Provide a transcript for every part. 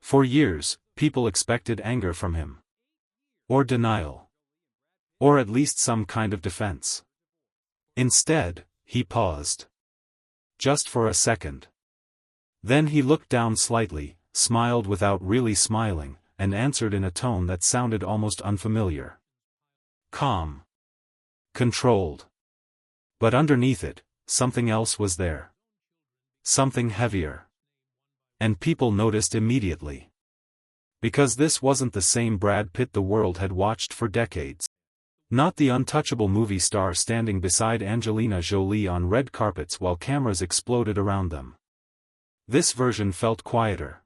For years, people expected anger from him. Or denial. Or at least some kind of defense. Instead, he paused. Just for a second. Then he looked down slightly, smiled without really smiling, and answered in a tone that sounded almost unfamiliar. Calm. Controlled. But underneath it, something else was there. Something heavier. And people noticed immediately. Because this wasn't the same Brad Pitt the world had watched for decades. Not the untouchable movie star standing beside Angelina Jolie on red carpets while cameras exploded around them. This version felt quieter.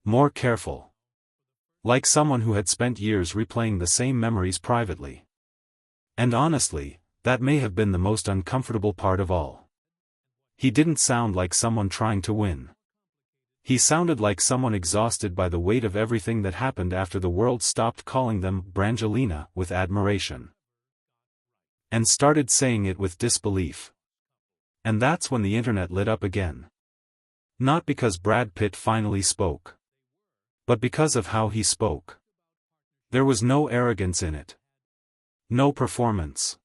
More careful. Like someone who had spent years replaying the same memories privately. And honestly, that may have been the most uncomfortable part of all. He didn't sound like someone trying to win. He sounded like someone exhausted by the weight of everything that happened after the world stopped calling them Brangelina with admiration. And started saying it with disbelief. And that's when the internet lit up again. Not because Brad Pitt finally spoke. But because of how he spoke. There was no arrogance in it. No performance.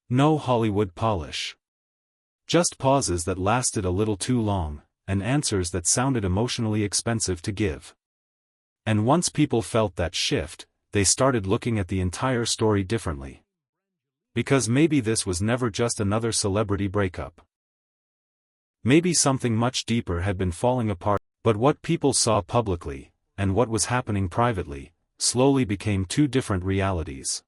No Hollywood polish. Just pauses that lasted a little too long, and answers that sounded emotionally expensive to give. And once people felt that shift, they started looking at the entire story differently. Because maybe this was never just another celebrity breakup. Maybe something much deeper had been falling apart, but what people saw publicly, and what was happening privately, slowly became two different realities.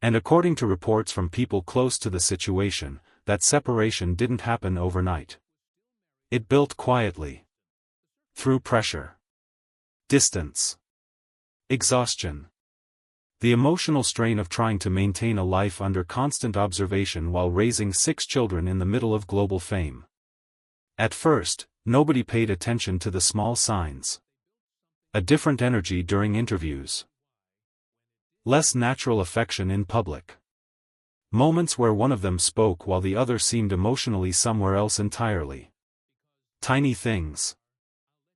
And according to reports from people close to the situation, that separation didn't happen overnight. It built quietly. Through pressure. Distance. Exhaustion. The emotional strain of trying to maintain a life under constant observation while raising 6 children in the middle of global fame. At first, nobody paid attention to the small signs. A different energy during interviews. Less natural affection in public. Moments where one of them spoke while the other seemed emotionally somewhere else entirely. Tiny things.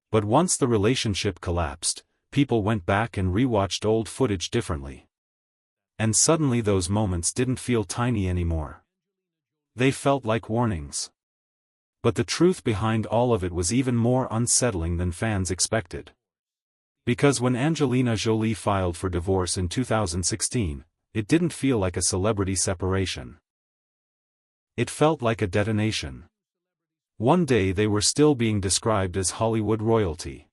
But once the relationship collapsed, people went back and rewatched old footage differently. And suddenly those moments didn't feel tiny anymore. They felt like warnings. But the truth behind all of it was even more unsettling than fans expected. Because when Angelina Jolie filed for divorce in 2016, it didn't feel like a celebrity separation. It felt like a detonation. One day they were still being described as Hollywood royalty.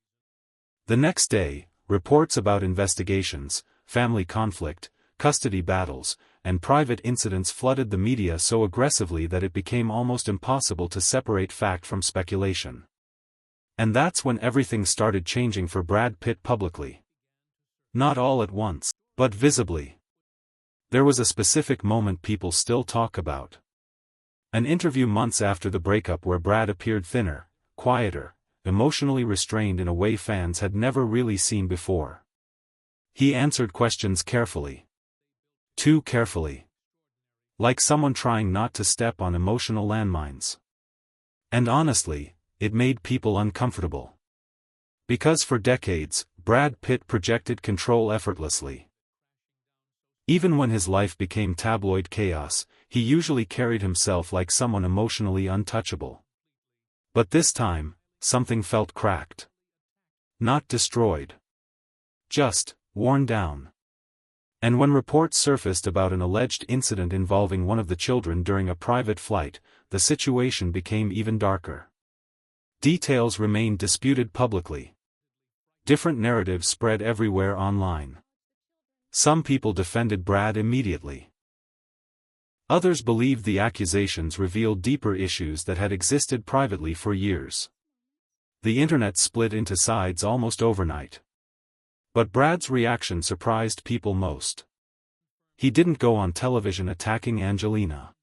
The next day, reports about investigations, family conflict, custody battles, and private incidents flooded the media so aggressively that it became almost impossible to separate fact from speculation. And that's when everything started changing for Brad Pitt publicly. Not all at once, but visibly. There was a specific moment people still talk about. An interview months after the breakup where Brad appeared thinner, quieter, emotionally restrained in a way fans had never really seen before. He answered questions carefully. Too carefully. Like someone trying not to step on emotional landmines. And honestly, it made people uncomfortable. Because for decades, Brad Pitt projected control effortlessly. Even when his life became tabloid chaos, he usually carried himself like someone emotionally untouchable. But this time, something felt cracked. Not destroyed. Just worn down. And when reports surfaced about an alleged incident involving one of the children during a private flight, the situation became even darker. Details remained disputed publicly. Different narratives spread everywhere online. Some people defended Brad immediately. Others believed the accusations revealed deeper issues that had existed privately for years. The internet split into sides almost overnight. But Brad's reaction surprised people most. He didn't go on television attacking Angelina.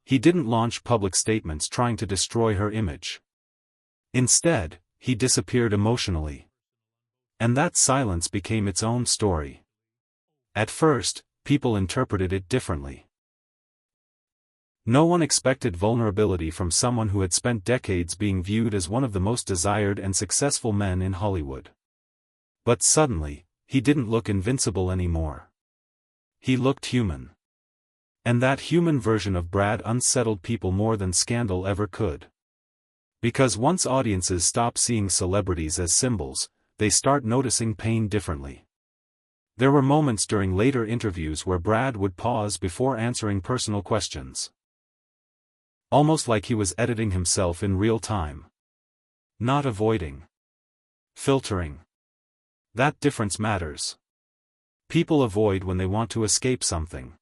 He didn't launch public statements trying to destroy her image. Instead, he disappeared emotionally. And that silence became its own story. At first, people interpreted it differently. No one expected vulnerability from someone who had spent decades being viewed as one of the most desired and successful men in Hollywood. But suddenly, he didn't look invincible anymore. He looked human. And that human version of Brad unsettled people more than scandal ever could. Because once audiences stop seeing celebrities as symbols, they start noticing pain differently. There were moments during later interviews where Brad would pause before answering personal questions. Almost like he was editing himself in real time. Not avoiding. Filtering. That difference matters. People avoid when they want to escape something.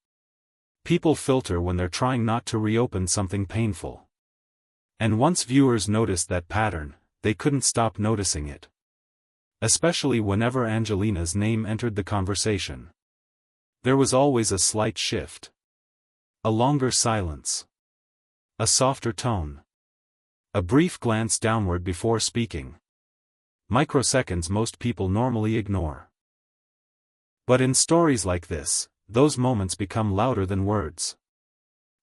People filter when they're trying not to reopen something painful. And once viewers noticed that pattern, they couldn't stop noticing it. Especially whenever Angelina's name entered the conversation. There was always a slight shift. A longer silence. A softer tone. A brief glance downward before speaking. Microseconds most people normally ignore. But in stories like this, those moments become louder than words.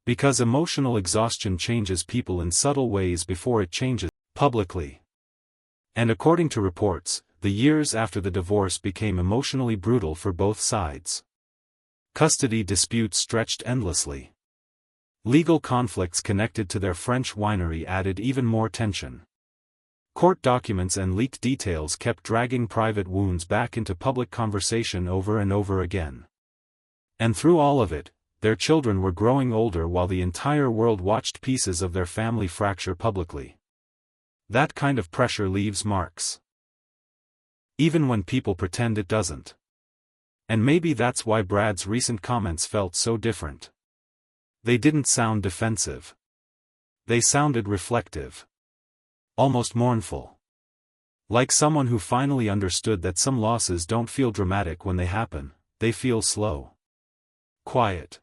Because emotional exhaustion changes people in subtle ways before it changes publicly. And according to reports, the years after the divorce became emotionally brutal for both sides. Custody disputes stretched endlessly. Legal conflicts connected to their French winery added even more tension. Court documents and leaked details kept dragging private wounds back into public conversation over and over again. And through all of it, their children were growing older while the entire world watched pieces of their family fracture publicly. That kind of pressure leaves marks. Even when people pretend it doesn't. And maybe that's why Brad's recent comments felt so different. They didn't sound defensive. They sounded reflective. Almost mournful. Like someone who finally understood that some losses don't feel dramatic when they happen, they feel slow. Quiet.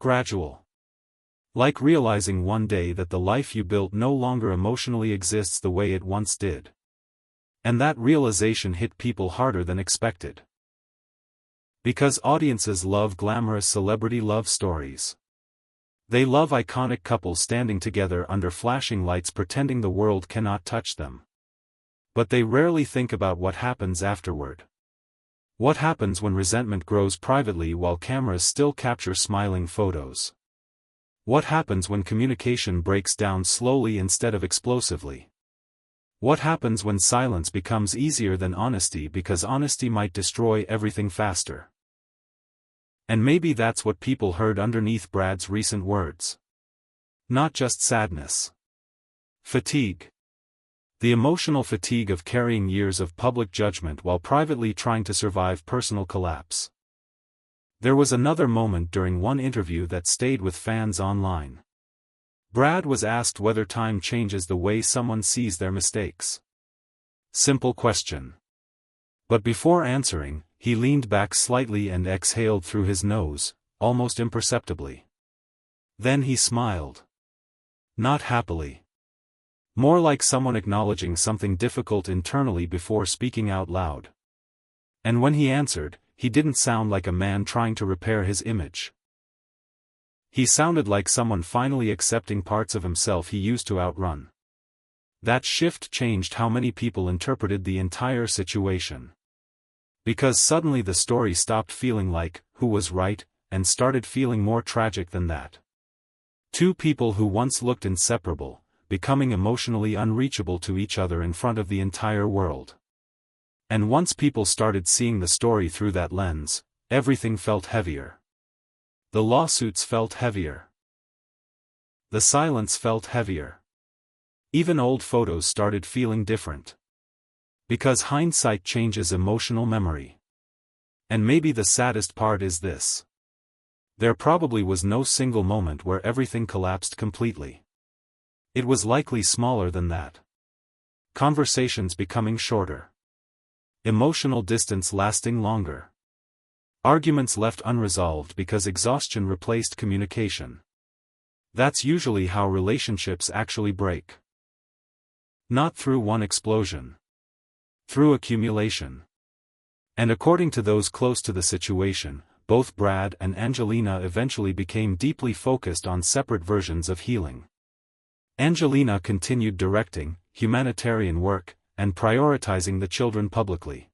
Gradual. Like realizing one day that the life you built no longer emotionally exists the way it once did. And that realization hit people harder than expected. Because audiences love glamorous celebrity love stories. They love iconic couples standing together under flashing lights pretending the world cannot touch them. But they rarely think about what happens afterward. What happens when resentment grows privately while cameras still capture smiling photos? What happens when communication breaks down slowly instead of explosively? What happens when silence becomes easier than honesty because honesty might destroy everything faster? And maybe that's what people heard underneath Brad's recent words. Not just sadness. Fatigue. The emotional fatigue of carrying years of public judgment while privately trying to survive personal collapse. There was another moment during one interview that stayed with fans online. Brad was asked whether time changes the way someone sees their mistakes. Simple question. But before answering, he leaned back slightly and exhaled through his nose, almost imperceptibly. Then he smiled. Not happily. More like someone acknowledging something difficult internally before speaking out loud. And when he answered, he didn't sound like a man trying to repair his image. He sounded like someone finally accepting parts of himself he used to outrun. That shift changed how many people interpreted the entire situation. Because suddenly the story stopped feeling like, who was right, and started feeling more tragic than that. Two people who once looked inseparable, becoming emotionally unreachable to each other in front of the entire world. And once people started seeing the story through that lens, everything felt heavier. The lawsuits felt heavier. The silence felt heavier. Even old photos started feeling different. Because hindsight changes emotional memory. And maybe the saddest part is this. There probably was no single moment where everything collapsed completely. It was likely smaller than that. Conversations becoming shorter. Emotional distance lasting longer. Arguments left unresolved because exhaustion replaced communication. That's usually how relationships actually break. Not through one explosion. Through accumulation. And according to those close to the situation, both Brad and Angelina eventually became deeply focused on separate versions of healing. Angelina continued directing, humanitarian work, and prioritizing the children publicly.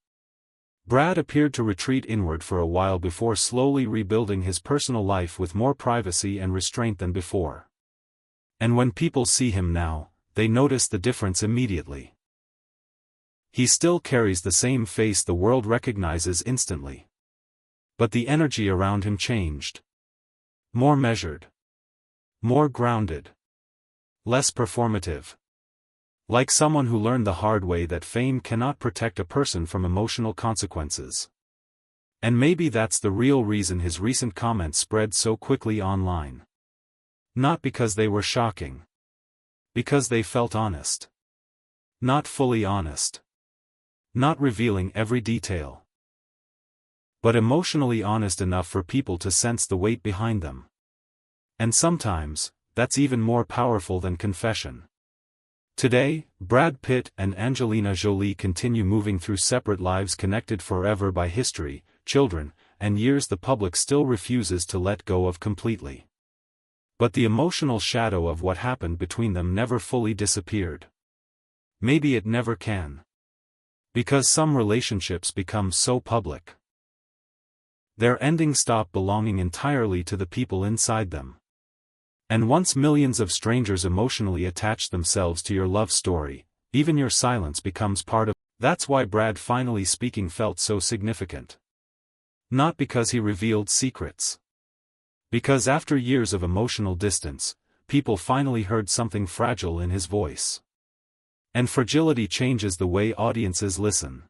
Brad appeared to retreat inward for a while before slowly rebuilding his personal life with more privacy and restraint than before. And when people see him now, they notice the difference immediately. He still carries the same face the world recognizes instantly. But the energy around him changed. More measured. More grounded. Less performative. Like someone who learned the hard way that fame cannot protect a person from emotional consequences. And maybe that's the real reason his recent comments spread so quickly online. Not because they were shocking. Because they felt honest. Not fully honest. Not revealing every detail. But emotionally honest enough for people to sense the weight behind them. And sometimes, that's even more powerful than confession. Today, Brad Pitt and Angelina Jolie continue moving through separate lives connected forever by history, children, and years the public still refuses to let go of completely. But the emotional shadow of what happened between them never fully disappeared. Maybe it never can. Because some relationships become so public. Their endings stop belonging entirely to the people inside them. And once millions of strangers emotionally attach themselves to your love story, even your silence becomes part of. That's why Brad finally speaking felt so significant. Not because he revealed secrets. Because after years of emotional distance, people finally heard something fragile in his voice. And fragility changes the way audiences listen.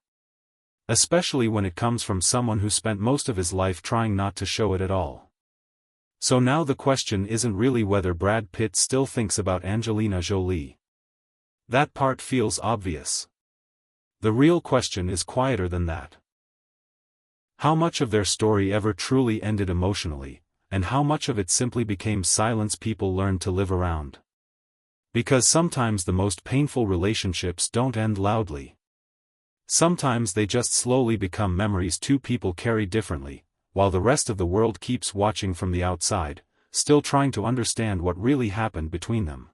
Especially when it comes from someone who spent most of his life trying not to show it at all. So now the question isn't really whether Brad Pitt still thinks about Angelina Jolie. That part feels obvious. The real question is quieter than that. How much of their story ever truly ended emotionally, and how much of it simply became silence people learned to live around? Because sometimes the most painful relationships don't end loudly. Sometimes they just slowly become memories two people carry differently, while the rest of the world keeps watching from the outside, still trying to understand what really happened between them.